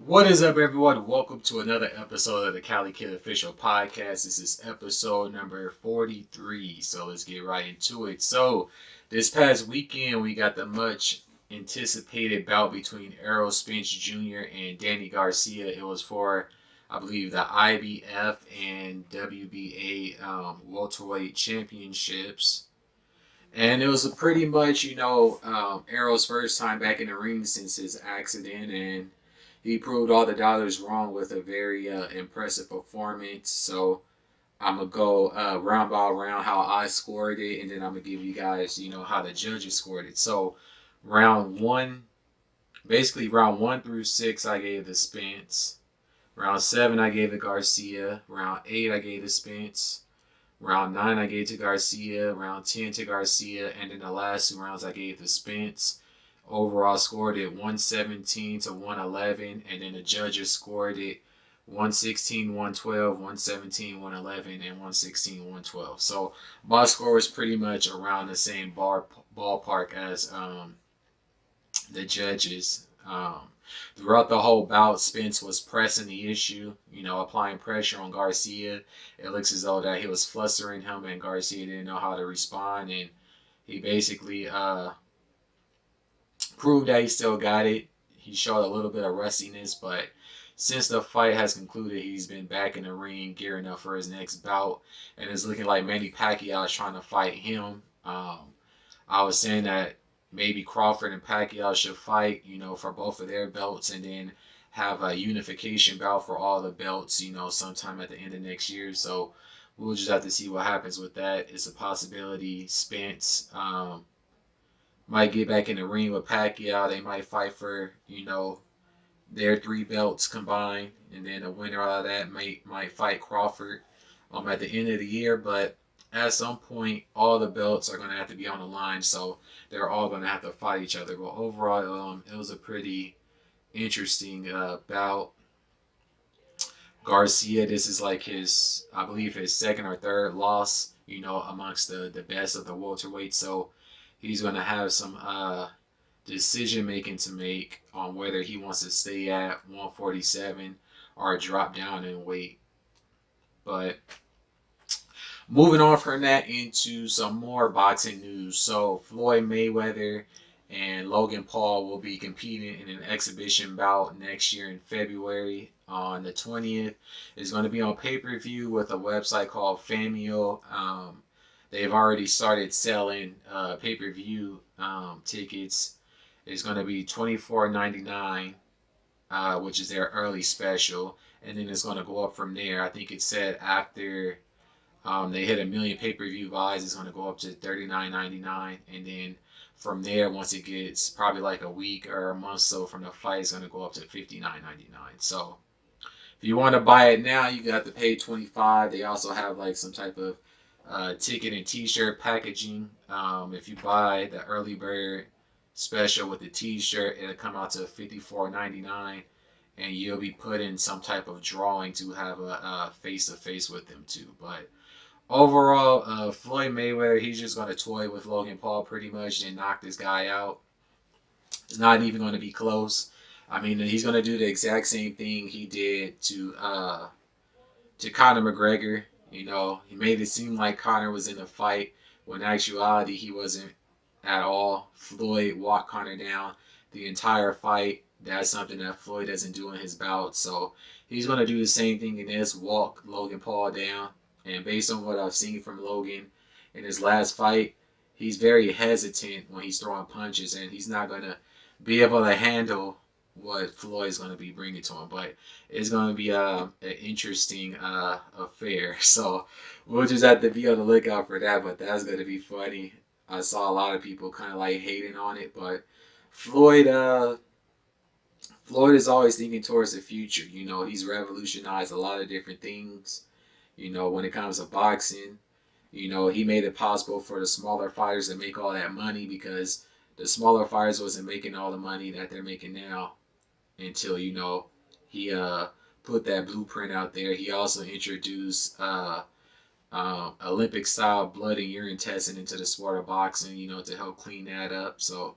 What is up, everyone? Welcome to another episode of the CaliKidOfficial Podcast. This is episode number 43, so let's get right into it. So, this past weekend, we got the much anticipated bout between Errol Spence Jr. and Danny Garcia. It was for, I believe, the IBF and WBA welterweight championships. And it was pretty much, Errol's first time back in the ring since his accident, and he proved all the doubters wrong with a very impressive performance. So I'm going to go round by round how I scored it, and then I'm going to give you guys, how the judges scored it. So round one through six, I gave the Spence. Round 7, I gave the Garcia. Round 8, I gave the Spence. Round 9, I gave to Garcia. Round 10 to Garcia. And then the last 2 rounds, I gave to Spence. Overall scored it 117 to 111. And then the judges scored it 116, 112, 117, 111, and 116, 112. So my score was pretty much around the same ballpark as the judges. Throughout the whole bout, Spence was pressing the issue, applying pressure on Garcia. It looks as though that he was flustering him, and Garcia didn't know how to respond, and he basically proved that he still got it. He showed a little bit of rustiness, but since the fight has concluded, he's been back in the ring, gearing up for his next bout, and it's looking like Manny Pacquiao is trying to fight him. I was saying that maybe Crawford and Pacquiao should fight, for both of their belts, and then have a unification bout for all the belts, sometime at the end of next year. So we'll just have to see what happens with that. It's a possibility Spence might get back in the ring with Pacquiao. They might fight for, their 3 belts combined, and then the winner out of that might fight Crawford at the end of the year. But at some point, all the belts are going to have to be on the line, so they're all going to have to fight each other. But overall, it was a pretty interesting bout. Garcia, this is like his second or third loss, amongst the best of the welterweights. So he's going to have some decision making to make on whether he wants to stay at 147 or drop down in weight. But moving on from that into some more boxing news. So Floyd Mayweather and Logan Paul will be competing in an exhibition bout next year in February on the 20th. It's going to be on pay-per-view with a website called Famio. They've already started selling pay-per-view tickets. It's going to be $24.99, which is their early special, and then it's going to go up from there. I think it said after they hit 1 million pay-per-view buys, it's going to go up to $39.99, and then from there, once it gets probably like a week or a month so from the fight, it's going to go up to $59.99. So if you want to buy it now, you got to pay $25. They also have like some type of ticket and t-shirt packaging. If you buy the early bird special with the t-shirt, it'll come out to $54.99, and you'll be put in some type of drawing to have a face-to-face with them too. But overall, Floyd Mayweather, he's just going to toy with Logan Paul pretty much and knock this guy out. It's not even going to be close. I mean, he's going to do the exact same thing he did to Conor McGregor. He made it seem like Conor was in the fight, when in actuality he wasn't at all. Floyd walked Conor down the entire fight. That's something that Floyd doesn't do in his bout. So he's going to do the same thing in this, walk Logan Paul down. And based on what I've seen from Logan in his last fight, he's very hesitant when he's throwing punches, and he's not going to be able to handle what Floyd's going to be bringing to him. But it's going to be an interesting affair. So we'll just have to be on the lookout for that. But that's going to be funny. I saw a lot of people kind of like hating on it, but Floyd is always thinking towards the future. He's revolutionized a lot of different things. When it comes to boxing, he made it possible for the smaller fighters to make all that money, because the smaller fighters wasn't making all the money that they're making now until, he put that blueprint out there. He also introduced Olympic-style blood and urine testing into the sport of boxing, to help clean that up. So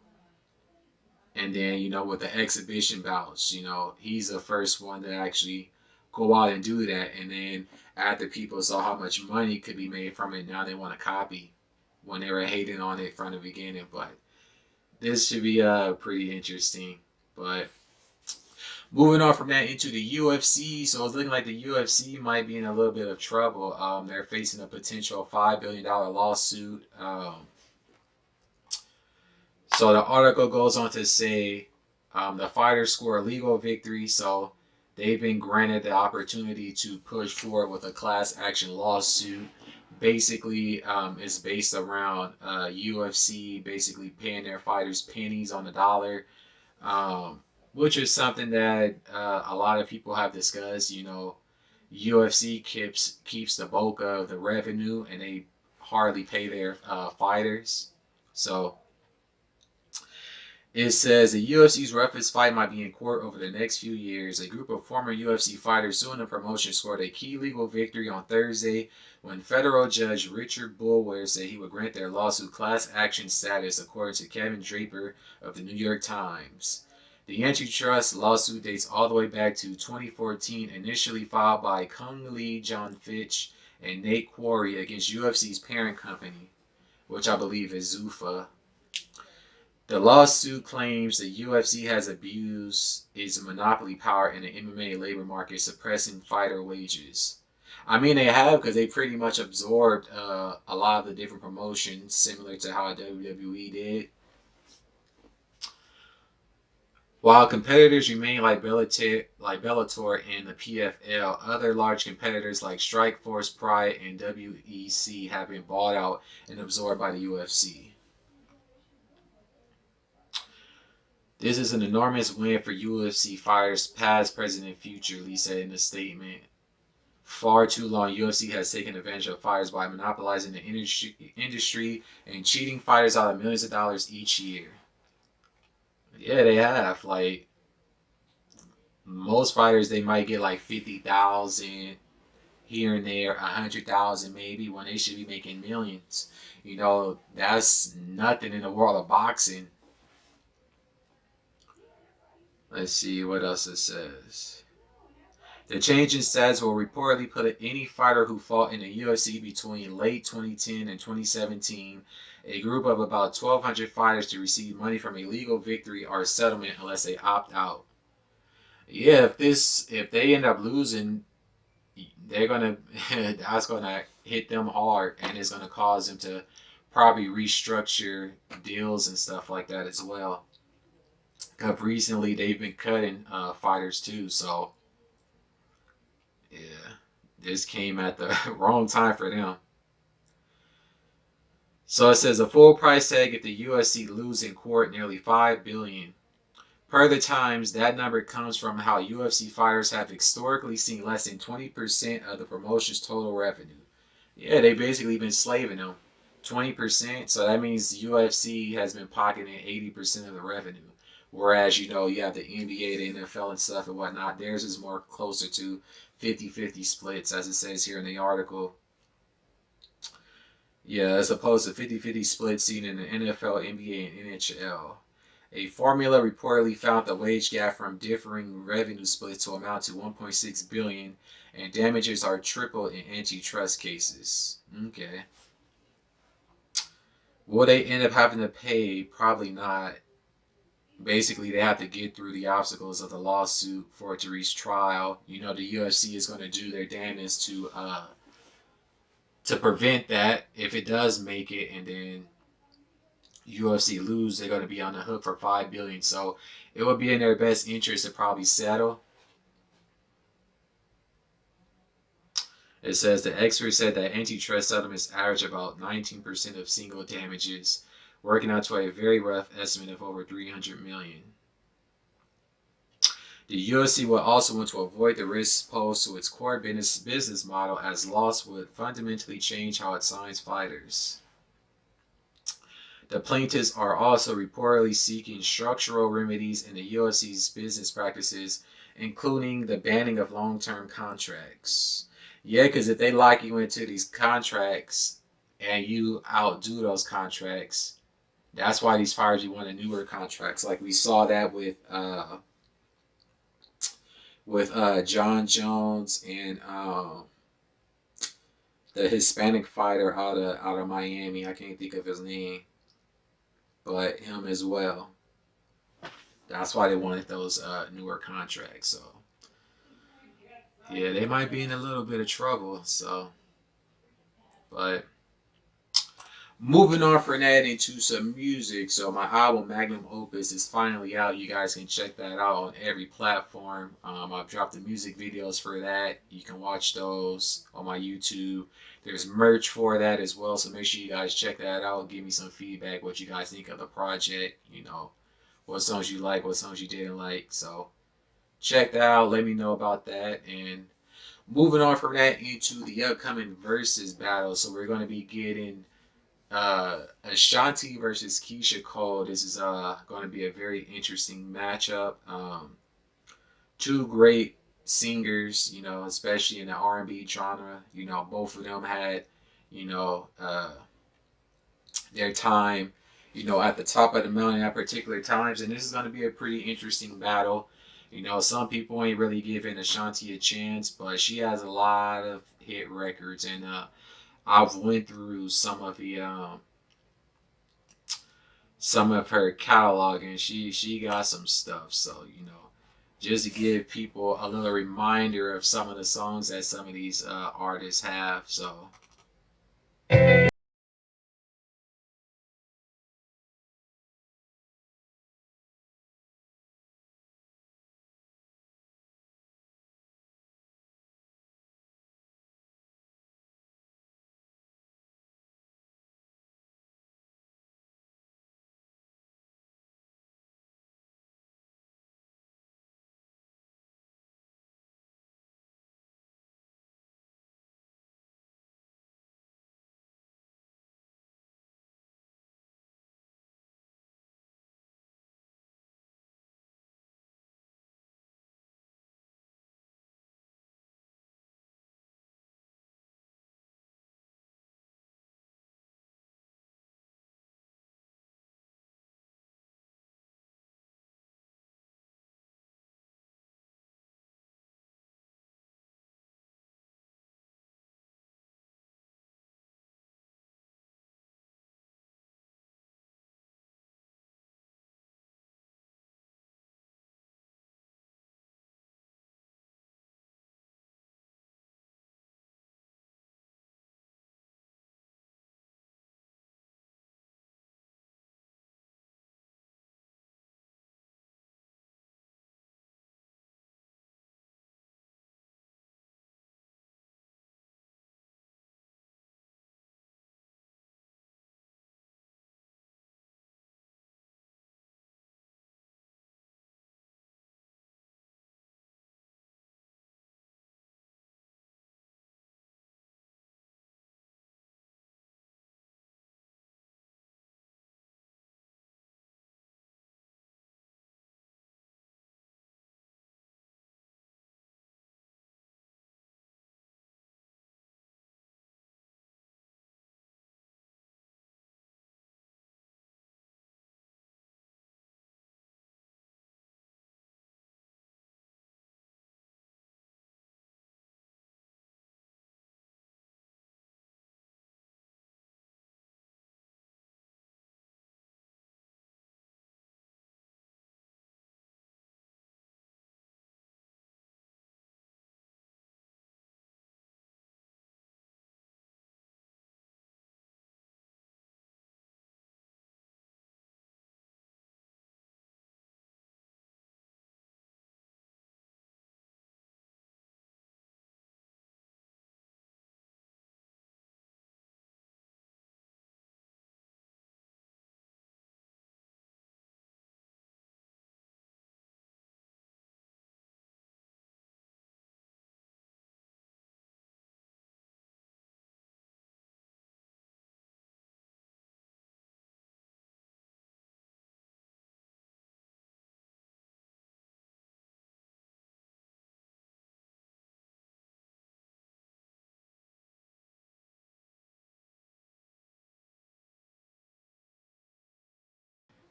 And then, with the exhibition bouts, he's the first one to actually go out and do that. And then after people saw how much money could be made from it, now they want to copy when they were hating on it from the beginning. But this should be pretty interesting. But moving on from that into the UFC, so it's looking like the UFC might be in a little bit of trouble. They're facing a potential $5 billion lawsuit. So the article goes on to say the fighters score a legal victory, so they've been granted the opportunity to push forward with a class action lawsuit. Basically, it's based around UFC basically paying their fighters pennies on the dollar, which is something that a lot of people have discussed. UFC keeps the bulk of the revenue, and they hardly pay their fighters. So it says the UFC's roughest fight might be in court over the next few years. A group of former UFC fighters suing the promotion scored a key legal victory on Thursday when federal judge Richard Boulware said he would grant their lawsuit class action status, according to Kevin Draper of the New York Times. The antitrust lawsuit dates all the way back to 2014, initially filed by Kung Lee, John Fitch, and Nate Quarry against UFC's parent company, which I believe is Zuffa. The lawsuit claims the UFC has abused its monopoly power in the MMA labor market, suppressing fighter wages. I mean, they have, because they pretty much absorbed a lot of the different promotions, similar to how WWE did. While competitors remain like Bellator and the PFL, other large competitors like Strikeforce, Pride, and WEC have been bought out and absorbed by the UFC. This is an enormous win for UFC fighters, past, present, and future, Lee said in a statement. Far too long, UFC has taken advantage of fighters by monopolizing the industry and cheating fighters out of millions of dollars each year. Yeah, they have. Like, most fighters, they might get like 50,000 here and there, 100,000 maybe, when they should be making millions. That's nothing in the world of boxing. Let's see what else it says. The change in status will reportedly put any fighter who fought in the UFC between late 2010 and 2017, a group of about 1,200 fighters, to receive money from a legal victory or settlement unless they opt out. Yeah, if they end up losing, that's gonna hit them hard, and it's gonna cause them to probably restructure deals and stuff like that as well. Recently they've been cutting fighters too, so yeah, this came at the wrong time for them. So it says a full price tag if the UFC lose in court, nearly $5 billion. Per the Times, that number comes from how UFC fighters have historically seen less than 20% of the promotion's total revenue. Yeah, they basically been slaving them. 20%, so that means UFC has been pocketing 80% of the revenue. Whereas, you have the NBA, the NFL, and stuff and whatnot. Theirs is more closer to 50-50 splits, as it says here in the article. Yeah, as opposed to 50-50 splits seen in the NFL, NBA, and NHL. A formula reportedly found the wage gap from differing revenue splits to amount to $1.6 billion, and damages are triple in antitrust cases. Okay. Will they end up having to pay? Probably not. Basically, they have to get through the obstacles of the lawsuit for it to reach trial. The UFC is going to do their damnedest to prevent that if it does make it, and then UFC lose, they're going to be on the hook for $5 billion. So it would be in their best interest to probably settle. It says the expert said that antitrust settlements average about 19% of single damages, working out to a very rough estimate of over $300 million. The UFC will also want to avoid the risks posed to its core business model, as loss would fundamentally change how it signs fighters. The plaintiffs are also reportedly seeking structural remedies in the UFC's business practices, including the banning of long-term contracts. Yeah, because if they lock you into these contracts and you outdo those contracts, That's why these fighters be wanting newer contracts. Like we saw that with John Jones and the Hispanic fighter out of Miami. I can't think of his name, but him as well. That's why they wanted those newer contracts. So yeah, they might be in a little bit of trouble. So, but moving on from that into some music. So my album Magnum Opus is finally out. You guys can check that out on every platform. I've dropped the music videos for that. You can watch those on my YouTube. There's merch for that as well. So make sure you guys check that out. Give me some feedback, what you guys think of the project. You know, what songs you like, what songs you didn't like. So check that out. Let me know about that. And moving on from that into the upcoming versus battle. So we're going to be getting Ashanti versus Keyshia Cole. This is going to be a very interesting matchup. Two great singers, you know, especially in the R&B genre. You know, both of them had, you know, their time, you know, at the top of the mountain at particular times, and this is going to be a pretty interesting battle. You know, some people ain't really giving Ashanti a chance, but she has a lot of hit records, and I've went through some of her catalog, and she got some stuff. So you know, just to give people a little reminder of some of the songs that some of these artists have. So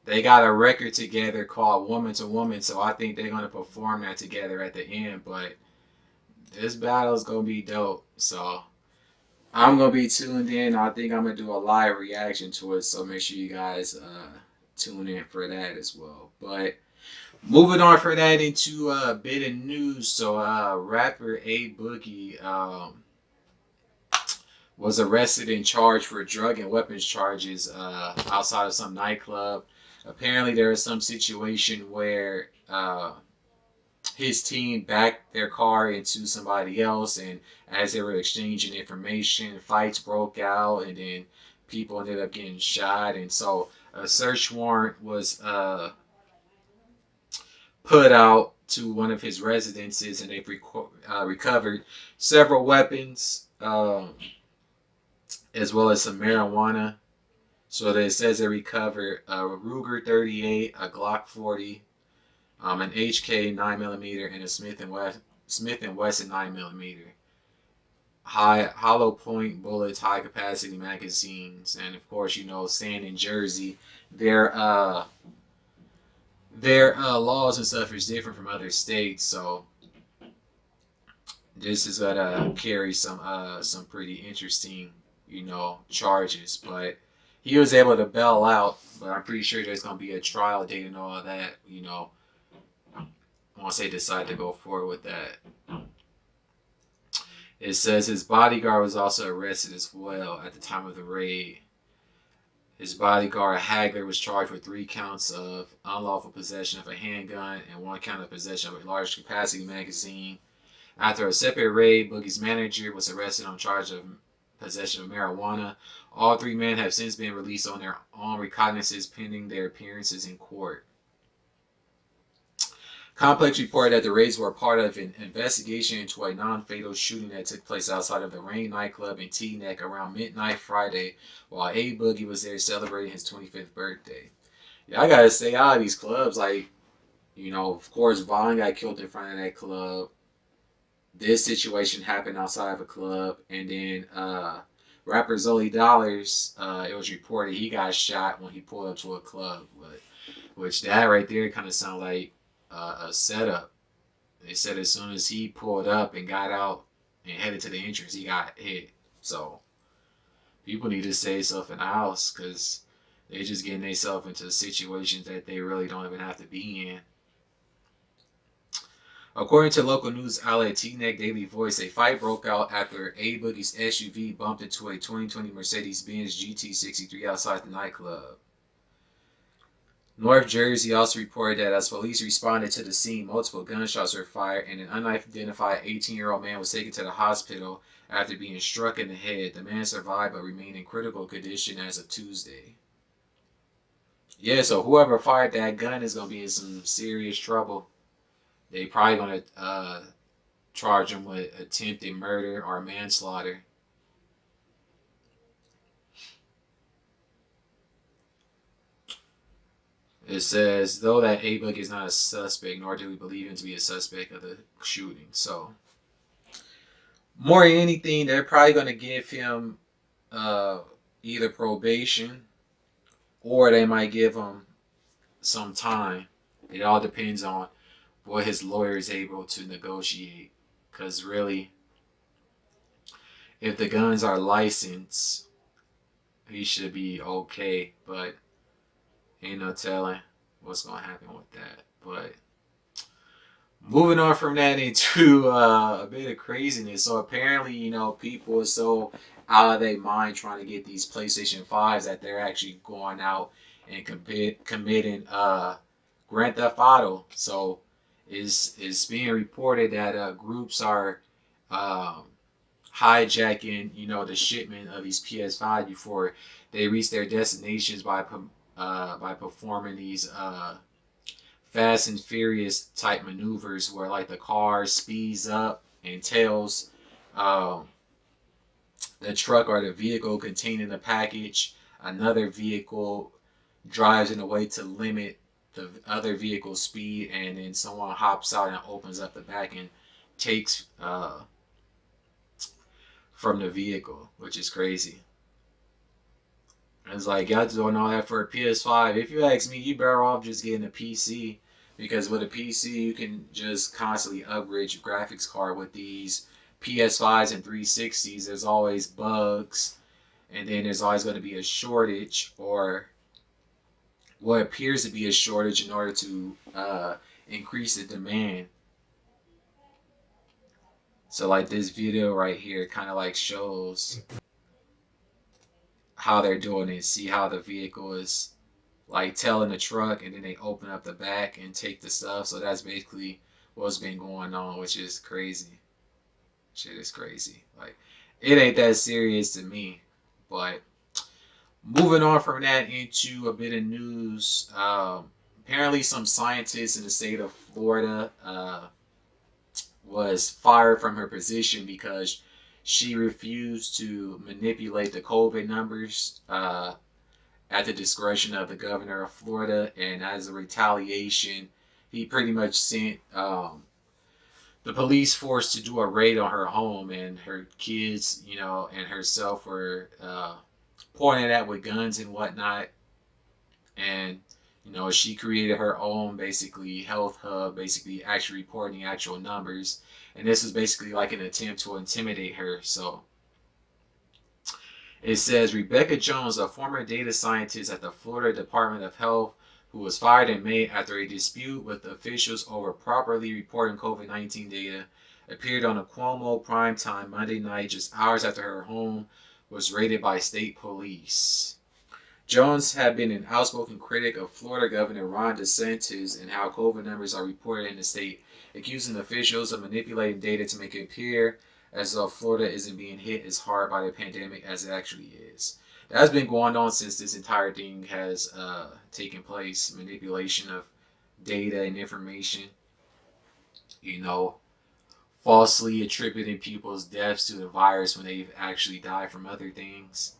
they got a record together called Woman to Woman, so I think they're gonna perform that together at the end. But this battle is gonna be dope. So I'm gonna be tuned in. I think I'm gonna do a live reaction to it. So make sure you guys tune in for that as well. But moving on for that into a bit of news. So rapper A Boogie was arrested and charged for drug and weapons charges outside of some nightclub. Apparently, there was some situation where his team backed their car into somebody else, and as they were exchanging information, fights broke out, and then people ended up getting shot. And so a search warrant was put out to one of his residences, and they've recovered several weapons, as well as some marijuana. So it says they recovered a Ruger 38, a Glock 40, an HK 9mm, and a Smith and Wesson 9mm. Hollow point bullets, high capacity magazines, and of course, staying in Jersey, their laws and stuff is different from other states. So this is gonna carry some pretty interesting, charges. But he was able to bail out, but I'm pretty sure there's gonna be a trial date and all of that, once they decide to go forward with that. It says his bodyguard was also arrested as well at the time of the raid. His bodyguard, Hagler, was charged with 3 counts of unlawful possession of a handgun and 1 count of possession of a large capacity magazine. After a separate raid, Boogie's manager was arrested on charge of possession of marijuana. All 3 men have since been released on their own recognizances pending their appearances in court. Complex reported that the raids were part of an investigation into a non-fatal shooting that took place outside of the Rain nightclub in Teaneck around midnight Friday while A Boogie was there celebrating his 25th birthday. Yeah, I gotta say, out of these clubs, of course, Vaughn got killed in front of that club. This situation happened outside of a club. And then rapper Zoe Dollars, it was reported he got shot when he pulled up to a club. Which that right there kind of sounded like a setup. They said as soon as he pulled up and got out and headed to the entrance, he got hit. So people need to stay safe in the house because they're just getting themselves into situations that they really don't even have to be in. According to local news outlet Teaneck Daily Voice, a fight broke out after A Boogie's SUV bumped into a 2020 Mercedes-Benz GT63 outside the nightclub. North Jersey also reported that as police responded to the scene, multiple gunshots were fired and an unidentified 18-year-old man was taken to the hospital after being struck in the head. The man survived but remained in critical condition as of Tuesday. Yeah, so whoever fired that gun is going to be in some serious trouble. They probably going to charge him with attempted murder or manslaughter. It says, though that A Boogie is not a suspect, nor do we believe him to be a suspect of the shooting. So, more than anything, they're probably going to give him either probation or they might give him some time. It all depends on what his lawyer is able to negotiate. Because really, if the guns are licensed, he should be okay. But ain't no telling what's going to happen with that. But moving on from that into a bit of craziness. So apparently, people are so out of their mind trying to get these PlayStation 5s that they're actually going out and committing Grand Theft Auto. So it's being reported that groups are hijacking, the shipment of these PS5 before they reach their destinations by performing these Fast and Furious type maneuvers where like the car speeds up and tails the truck or the vehicle containing the package. Another vehicle drives in a way to limit the other vehicle's speed, and then someone hops out and opens up the back and takes from the vehicle, which is crazy. It's like, y'all doing all that for a PS5. If you ask me, you better off just getting a PC. Because with a PC, you can just constantly upgrade your graphics card. With these PS5s and 360s, there's always bugs. And then there's always going to be a shortage, or what appears to be a shortage, in order to increase the demand. So like this video right here kind of like shows how they're doing it. See how the vehicle is like tailing the truck, and then they open up the back and take the stuff. So that's basically what's been going on, which is crazy. Shit is crazy. Like, it ain't that serious to me. But moving on from that into a bit of news. Apparently some scientist in the state of Florida was fired from her position because she refused to manipulate the COVID numbers at the discretion of the governor of Florida. And as a retaliation, he pretty much sent the police force to do a raid on her home, and her kids, and herself were pointed at with guns and whatnot. And she created her own basically health hub, basically actually reporting actual numbers. And this was basically like an attempt to intimidate her. So it says Rebekah Jones, a former data scientist at the Florida Department of Health, who was fired in May after a dispute with officials over properly reporting COVID-19 data, appeared on a Cuomo primetime Monday night just hours after her home was raided by state police. Jones had been an outspoken critic of Florida Governor Ron DeSantis and how COVID numbers are reported in the state, accusing officials of manipulating data to make it appear as though Florida isn't being hit as hard by the pandemic as it actually is. That's been going on since this entire thing has taken place. Manipulation of data and information. Falsely attributing people's deaths to the virus when they've actually died from other things.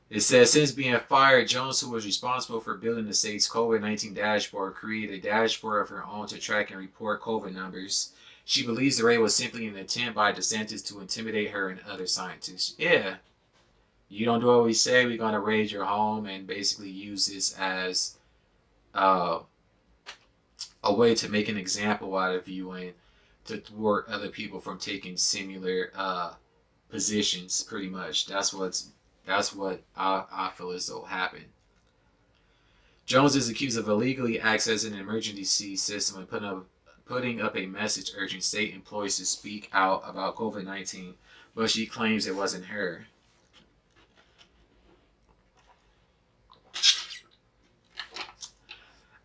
It says, since being fired, Jones, who was responsible for building the state's COVID-19 dashboard, created a dashboard of her own to track and report COVID numbers. She believes the raid was simply an attempt by DeSantis to intimidate her and other scientists. Yeah. You don't do what we say, we're going to raid your home and basically use this as a way to make an example out of you and to thwart other people from taking similar positions, pretty much. That's what I feel as though happened. Jones is accused of illegally accessing an emergency system and putting up a message urging state employees to speak out about COVID-19, but she claims it wasn't her.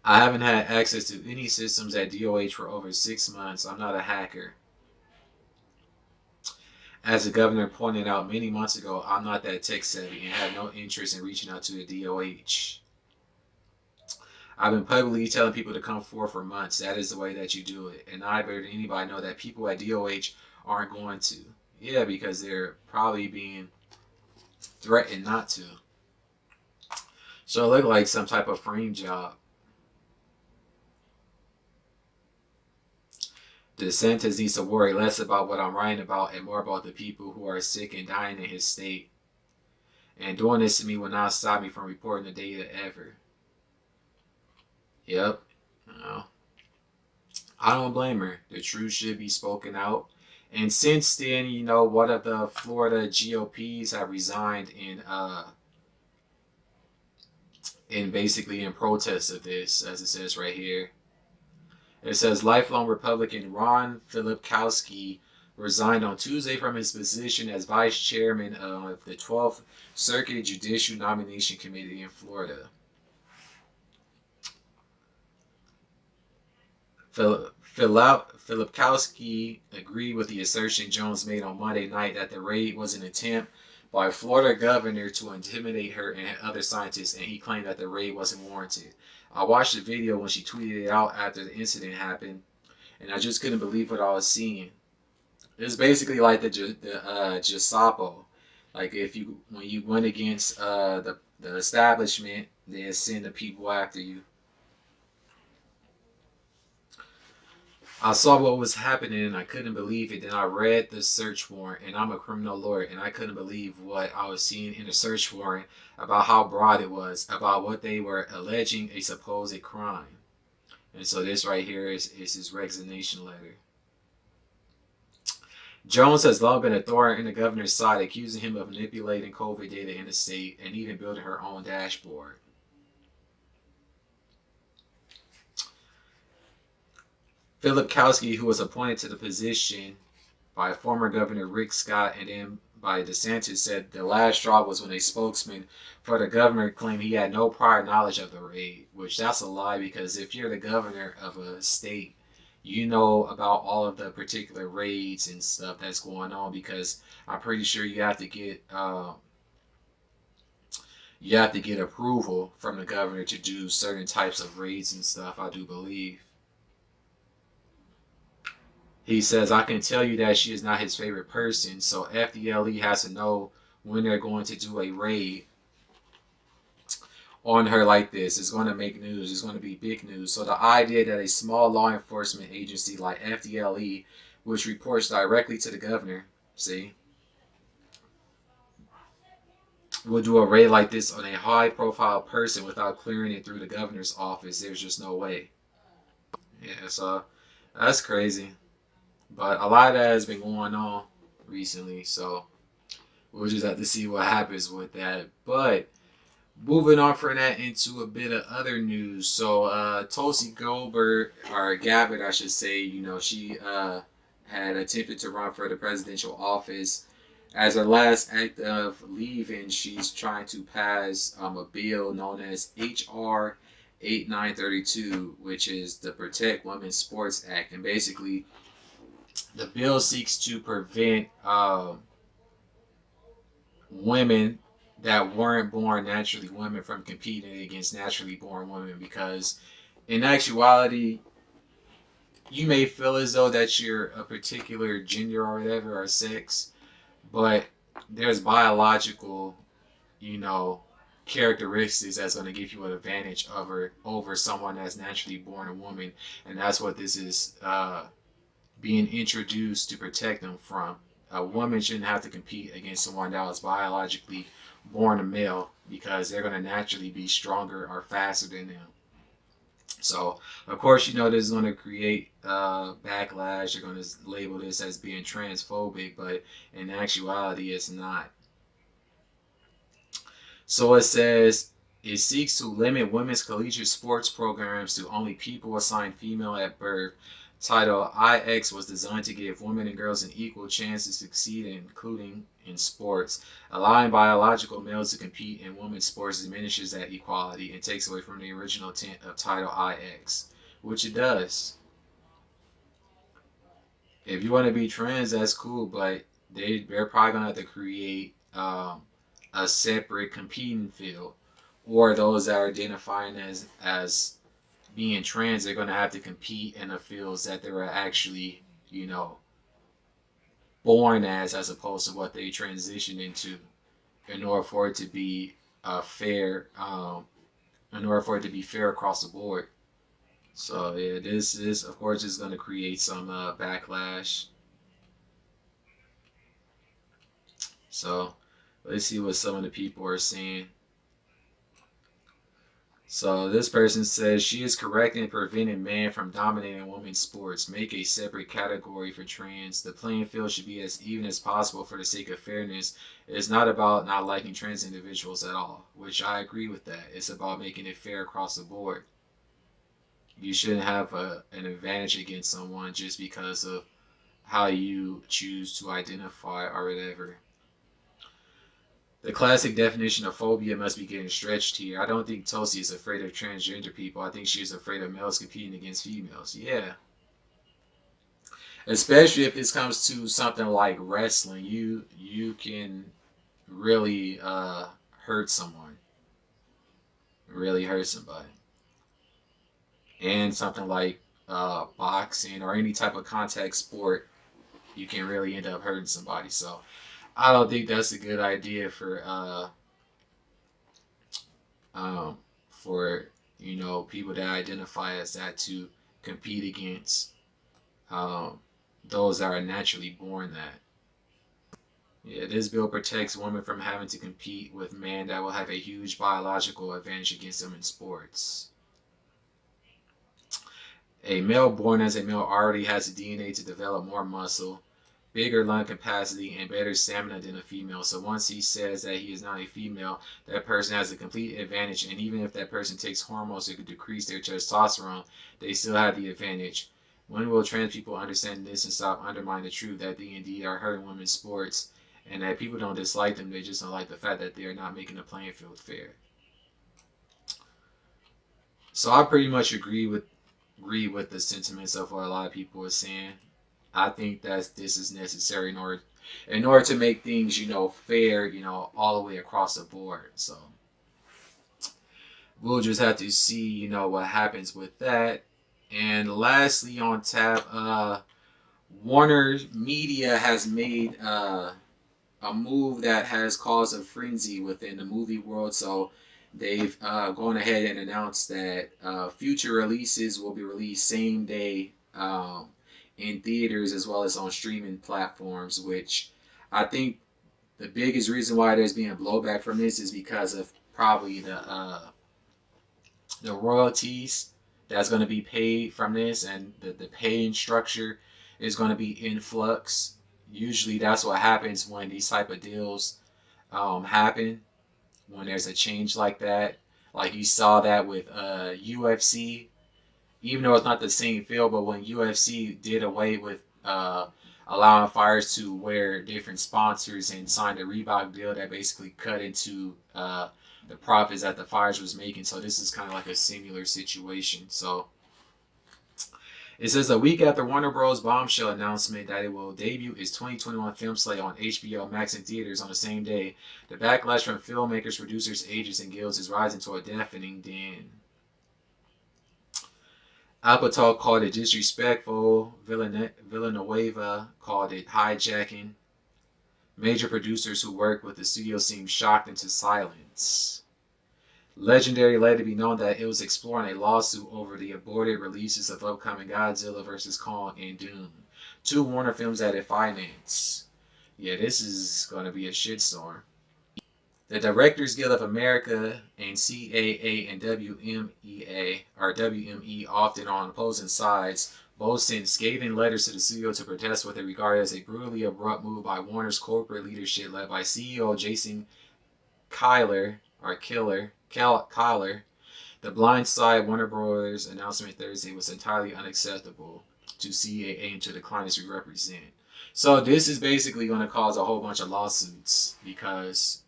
I haven't had access to any systems at DOH for over 6 months. I'm not a hacker. As the governor pointed out many months ago, I'm not that tech savvy and have no interest in reaching out to the DOH. I've been publicly telling people to come forward for months. That is the way that you do it. And I better than anybody know that people at DOH aren't going to. Yeah, because they're probably being threatened not to. So it looked like some type of frame job. DeSantis needs to worry less about what I'm writing about and more about the people who are sick and dying in his state. And doing this to me will not stop me from reporting the data ever. Yep. I don't blame her. The truth should be spoken out. And since then, one of the Florida GOPs have resigned in basically in protest of this, as it says right here. It says lifelong Republican Ron Filipkowski resigned on Tuesday from his position as vice chairman of the 12th Circuit Judicial Nomination Committee in Florida. Filipkowski agreed with the assertion Jones made on Monday night that the raid was an attempt by Florida governor to intimidate her and other scientists, and he claimed that the raid wasn't warranted. I watched the video when she tweeted it out after the incident happened, and I just couldn't believe what I was seeing. It's basically like the Gestapo. Like when you went against the establishment, they send the people after you. I saw what was happening and I couldn't believe it. Then I read the search warrant, and I'm a criminal lawyer, and I couldn't believe what I was seeing in the search warrant about how broad it was, about what they were alleging a supposed crime. And so this right here is his resignation letter. Jones has long been a thorn in the governor's side, accusing him of manipulating COVID data in the state and even building her own dashboard. Philip Kowski, who was appointed to the position by former Governor Rick Scott and then by DeSantis, said the last straw was when a spokesman for the governor claimed he had no prior knowledge of the raid, which that's a lie, because if you're the governor of a state, you know about all of the particular raids and stuff that's going on, because I'm pretty sure you have to get approval from the governor to do certain types of raids and stuff, I do believe. He says, I can tell you that she is not his favorite person, so FDLE has to know when they're going to do a raid on her like this. It's going to make news. It's going to be big news. So the idea that a small law enforcement agency like FDLE, which reports directly to the governor, will do a raid like this on a high-profile person without clearing it through the governor's office, there's just no way. Yeah, so that's crazy. But a lot of that has been going on recently, so we'll just have to see what happens with that. But moving on from that into a bit of other news. So Tulsi Gabbard, or Gabbard, I should say, she had attempted to run for the presidential office. As her last act of leaving, she's trying to pass a bill known as H.R. 8932, which is the Protect Women's Sports Act. And basically, the bill seeks to prevent women that weren't born naturally women from competing against naturally born women, because in actuality, you may feel as though that you're a particular gender or whatever, or sex, but there's biological, characteristics that's going to give you an advantage over someone that's naturally born a woman, and that's what this is being introduced to protect them from. A woman shouldn't have to compete against someone that was biologically born a male, because they're going to naturally be stronger or faster than them. So, of course, this is going to create backlash. They're going to label this as being transphobic, but in actuality, it's not. So it says, it seeks to limit women's collegiate sports programs to only people assigned female at birth. Title IX was designed to give women and girls an equal chance to succeed, including in sports. Allowing biological males to compete in women's sports diminishes that equality and takes away from the original intent of Title IX, which it does. If you want to be trans, that's cool, but they're probably going to have to create a separate competing field, or those that are identifying as being trans, they're going to have to compete in the fields that they were actually, born as opposed to what they transitioned into, in order for it to be fair, across the board. So yeah, this of course is going to create some backlash. So let's see what some of the people are saying. So this person says, she is correct in preventing men from dominating women's sports. Make a separate category for trans. The playing field should be as even as possible for the sake of fairness. It's not about not liking trans individuals at all, which I agree with that. It's about making it fair across the board. You shouldn't have an advantage against someone just because of how you choose to identify or whatever. The classic definition of phobia must be getting stretched here. I don't think Tulsi is afraid of transgender people. I think she's afraid of males competing against females. Yeah. Especially if this comes to something like wrestling, you can really hurt someone. Really hurt somebody. And something like boxing or any type of contact sport, you can really end up hurting somebody. So I don't think that's a good idea for people that identify as that to compete against those that are naturally born that. Yeah, this bill protects women from having to compete with men that will have a huge biological advantage against them in sports. A male born as a male already has the DNA to develop more muscle, bigger lung capacity, and better stamina than a female. So once he says that he is not a female, that person has a complete advantage. And even if that person takes hormones that could decrease their testosterone, they still have the advantage. When will trans people understand this and stop undermining the truth that they indeed are hurting women's sports, and that people don't dislike them, they just don't like the fact that they are not making the playing field fair? So I pretty much agree with the sentiments of what a lot of people are saying. I think that this is necessary in order to make things, fair, all the way across the board. So we'll just have to see, what happens with that. And lastly on tap, WarnerMedia has made a move that has caused a frenzy within the movie world. So they've gone ahead and announced that future releases will be released same day in theaters as well as on streaming platforms, which I think the biggest reason why there's being blowback from this is because of probably the royalties that's going to be paid from this, and the paying structure is going to be in flux. Usually that's what happens when these type of deals happen, when there's a change like that. Like you saw that with UFC, even though it's not the same field, but when UFC did away with allowing fighters to wear different sponsors and signed a Reebok deal that basically cut into the profits that the fighters was making. So this is kind of like a similar situation. So it says a week after Warner Bros. Bombshell announcement that it will debut its 2021 film slate on HBO Max in theaters on the same day, the backlash from filmmakers, producers, agents, and guilds is rising to a deafening din. Apatow called it disrespectful. Villanueva called it hijacking. Major producers who worked with the studio seemed shocked into silence. Legendary let it be known that it was exploring a lawsuit over the aborted releases of upcoming Godzilla vs. Kong and Doom, two Warner films that it financed. Yeah, this is going to be a shitstorm. The Directors Guild of America and CAA and WME, often on opposing sides, both sent scathing letters to the studio to protest what they regard as a brutally abrupt move by Warner's corporate leadership led by CEO Jason Kilar. The Blind Side Warner Bros. Announcement Thursday was entirely unacceptable to CAA and to the clients we represent. So this is basically going to cause a whole bunch of lawsuits because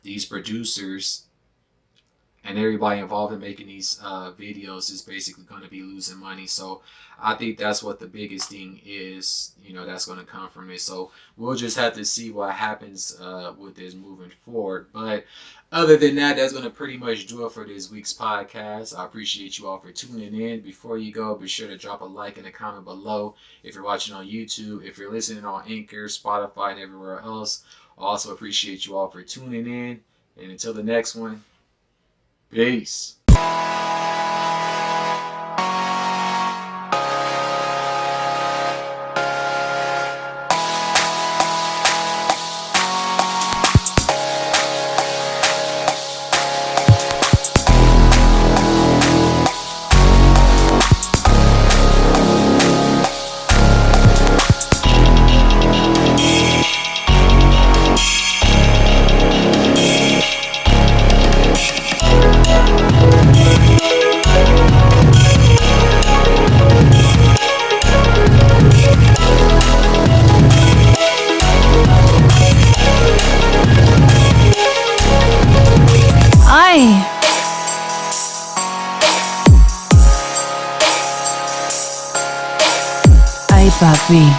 these producers and everybody involved in making these videos is basically going to be losing money. So I think that's what the biggest thing is, that's going to come from it. So we'll just have to see what happens with this moving forward. But other than that, that's going to pretty much do it for this week's podcast. I appreciate you all for tuning in. Before you go, be sure to drop a like and a comment below if you're watching on YouTube. If you're listening on Anchor, Spotify, and everywhere else, I also appreciate you all for tuning in. And until the next one, peace.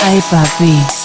Ay papi.